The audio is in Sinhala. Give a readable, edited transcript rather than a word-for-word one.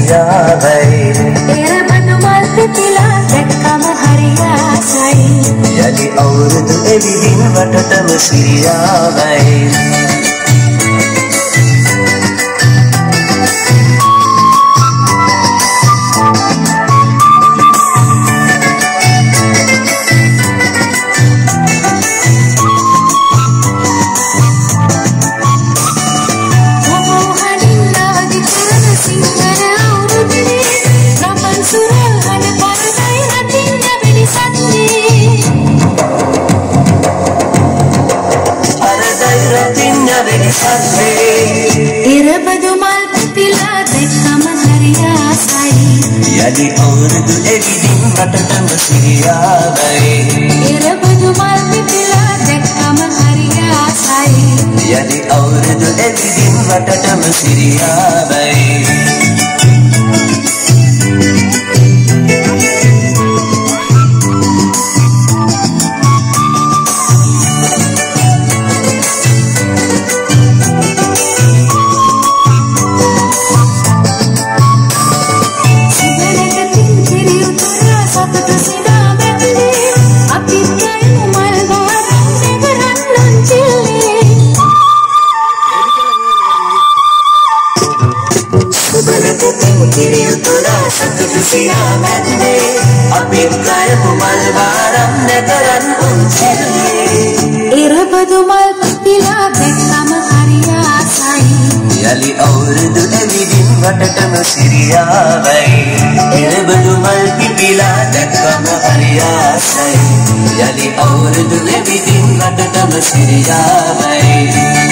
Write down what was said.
සිරියාවයි එරබදු මල් පිපිලා දැක්කම හරියාසයි යලි අවුරුදු එවිදින් වටටම සිරියාවයි එරබදු මල් පිපිලා දැක්කම හරියාසයි යලි අවුරුදු එවිදින් වටටම සිරියාවයි එරබදු මල් පිපිලා දැක්කම හරියාසයි යලි අවුරුදු එවිදින් වටටම සිරියාවයි එරබදු මල් පිපිලා දැක්කම හරියාසයි යලි අවුරුදු එවිදින් වටටම සිරියාවයි එරබදු මල් පිපිලා දැක්කම හරියාසයි යලි අවුරුදු එවිදින් වටටම සිරියාවයි